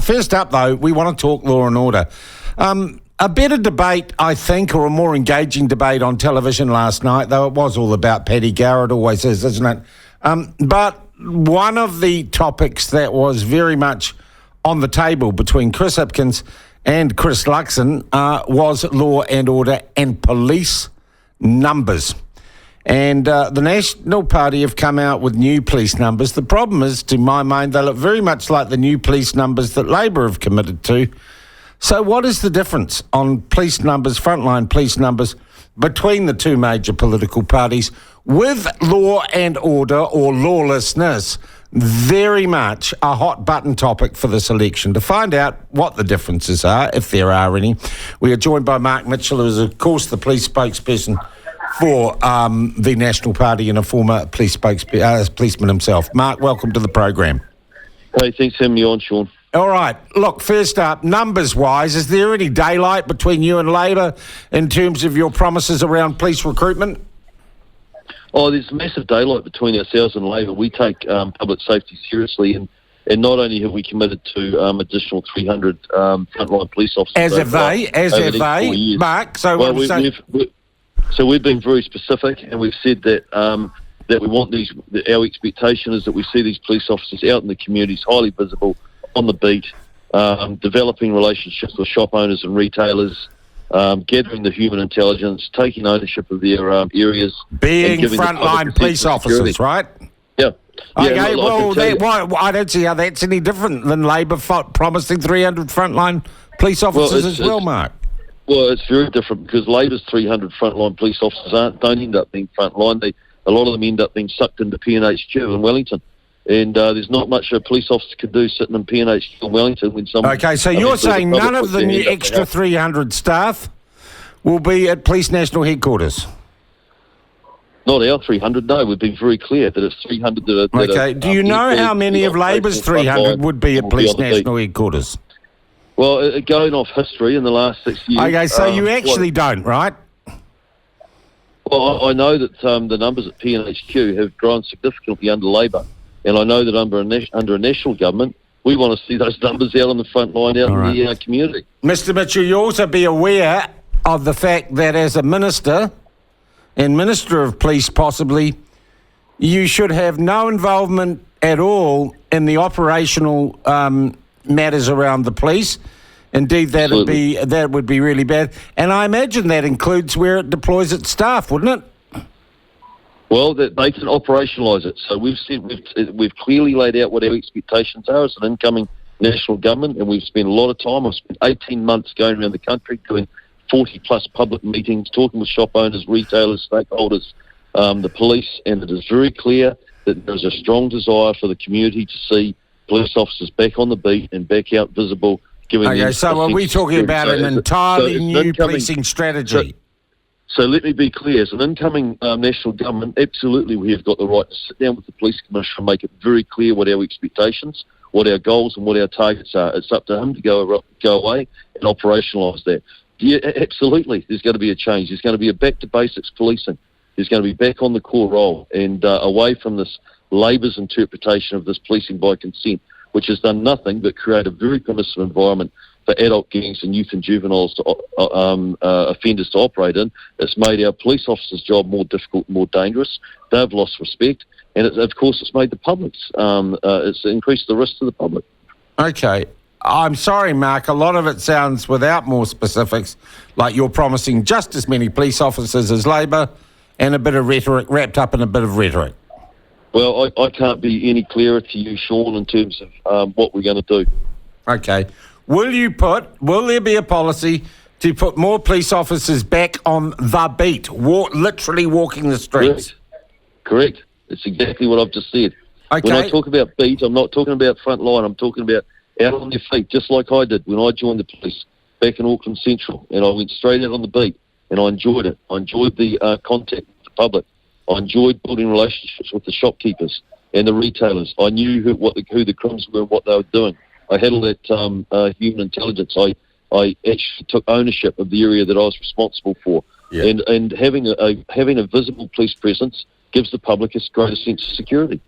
First up, though, we want to talk law and order. A better debate, I think, or a more engaging debate on television last night, though it was all about Paddy Gower, it always is, isn't it? But one of the topics that was very much on the table between Chris Hipkins and Chris Luxon was law and order and police numbers. And the National Party have come out with new police numbers. The problem is, to my mind, they look very much like the new police numbers that Labor have committed to. So what is the difference on police numbers, frontline police numbers, between the two major political parties, with law and order or lawlessness very much a hot button topic for this election? To find out what the differences are, if there are any, we are joined by Mark Mitchell, who is, of course, the police spokesperson for the National Party and a former policeman himself. Mark, welcome to the program. Hey, thanks for having me on, Sean. All right. Look, first up, numbers-wise, is there any daylight between you and Labor in terms of your promises around police recruitment? Oh, there's massive daylight between ourselves and Labor. We take public safety seriously, and not only have we committed to additional 300 frontline police officers. As have they, Mark. So, so we've been very specific, and we've said that that we want our expectation is that we see these police officers out in the communities, highly visible, on the beat, developing relationships with shop owners and retailers, gathering the human intelligence, taking ownership of their areas. Being frontline police officers, right? Yeah. Okay, I don't see how that's any different than Labor promising 300 frontline police officers as well, Mark. Well, it's very different because Labor's 300 frontline police officers don't end up being frontline. A lot of them end up being sucked into PNHQ in Wellington. And there's not much a police officer can do sitting in PNHQ in Wellington when someone... Okay, so you're saying none of the new extra 300 staff will be at Police National Headquarters? Not our 300, no. We've been very clear that it's 300 that are... Okay, do you know how many of Labor's 300 would be at Police National Headquarters? Well, going off history in the last 6 years... Okay, so you actually don't, right? Well, I know that the numbers at PNHQ have grown significantly under Labor. And I know that under a national government, we want to see those numbers out on the front line, out in the community. Mr. Mitchell, you also be aware of the fact that as a minister, and Minister of Police possibly, you should have no involvement at all in the operational matters around the police. Indeed, that would be really bad. And I imagine that includes where it deploys its staff, wouldn't it? Well, that they can operationalise it. So we've clearly laid out what our expectations are as an incoming national government, and we've spent a lot of time. I've spent 18 months going around the country doing 40-plus public meetings, talking with shop owners, retailers, stakeholders, the police, and it is very clear that there's a strong desire for the community to see police officers back on the beat and back out visible. Okay, so are we talking about an entirely new policing strategy? So let me be clear, as an incoming national government, absolutely we have got the right to sit down with the police commissioner and make it very clear what our expectations, what our goals and what our targets are. It's up to him to go away and operationalise that. Yeah, absolutely, there's going to be a change. There's going to be a back to basics policing. There's going to be back on the core role and away from this Labor's interpretation of this policing by consent, which has done nothing but create a very permissive environment for adult gangs and youth and juveniles offenders to operate in. It's made our police officers' job more difficult and more dangerous. They've lost respect, and of course it's made the public's, it's increased the risk to the public. Okay. I'm sorry, Mark, a lot of it sounds, without more specifics, like you're promising just as many police officers as Labor and a bit of rhetoric, wrapped up in a bit of rhetoric. Well, I can't be any clearer to you, Sean, in terms of what we're going to do. Okay. Will there be a policy to put more police officers back on the beat, literally walking the streets? Correct. It's exactly what I've just said. Okay. When I talk about beat, I'm not talking about front line. I'm talking about out on their feet, just like I did when I joined the police back in Auckland Central, and I went straight out on the beat, and I enjoyed it. I enjoyed the contact with the public. I enjoyed building relationships with the shopkeepers and the retailers. I knew who the crims were and what they were doing. I had all that human intelligence. I actually took ownership of the area that I was responsible for. Yeah. And having a visible police presence gives the public a greater sense of security.